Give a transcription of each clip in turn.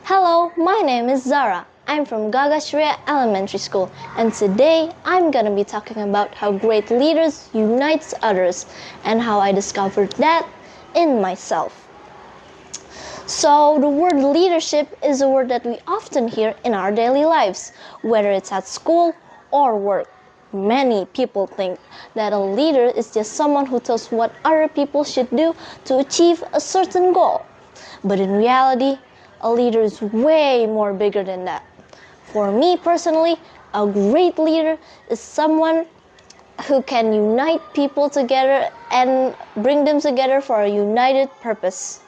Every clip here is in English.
Hello, my name is Zara. I'm from GagasCeria Elementary School, and today I'm gonna be talking about how great leaders unites others and how I discovered that in myself. So, the word leadership is a word that we often hear in our daily lives, whether it's at school or work. Many people think that a leader is just someone who tells what other people should do to achieve a certain goal. But in reality, a leader is way more bigger than that. For me personally, a great leader is someone who can unite people together and bring them together for a united purpose.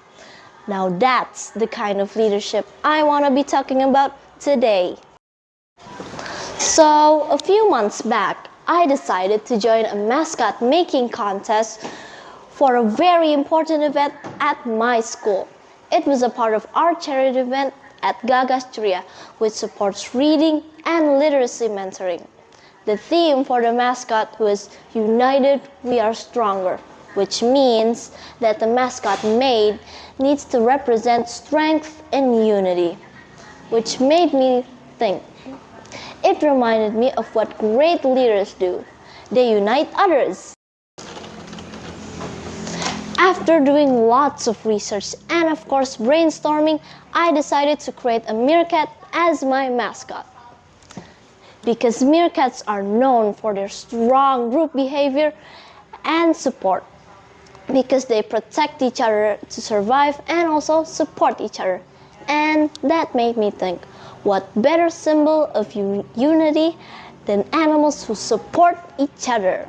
Now that's the kind of leadership I want to be talking about today. So, a few months back, I decided to join a mascot-making contest for a very important event at my school. It was a part of our charity event at GagasCeria, which supports reading and literacy mentoring. The theme for the mascot was United We Are Stronger, which means that the mascot made needs to represent strength and unity, which made me think. It reminded me of what great leaders do. They unite others. After doing lots of research and of course brainstorming, I decided to create a meerkat as my mascot. Because meerkats are known for their strong group behavior and support. Because they protect each other to survive and also support each other. And that made me think, what better symbol of unity than animals who support each other?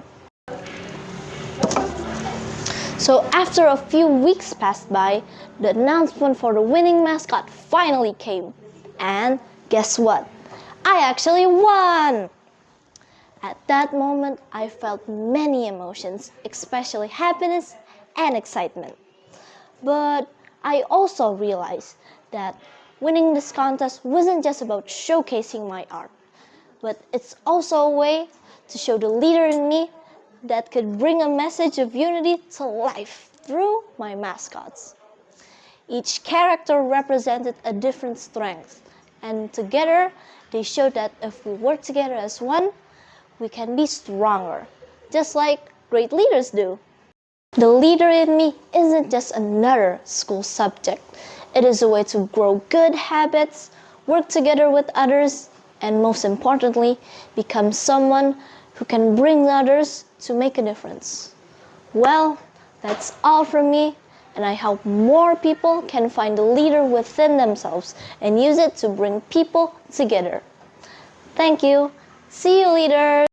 So after a few weeks passed by, the announcement for the winning mascot finally came. And guess what? I actually won! At that moment, I felt many emotions, especially happiness and excitement. But I also realized that winning this contest wasn't just about showcasing my art, but it's also a way to show the leader in me that could bring a message of unity to life through my mascots. Each character represented a different strength, and together they showed that if we work together as one, we can be stronger, just like great leaders do. The leader in me isn't just another school subject. It is a way to grow good habits, work together with others, and most importantly, become someone who can bring others to make a difference. Well, that's all from me, and I hope more people can find the leader within themselves and use it to bring people together. Thank you. See you, leaders.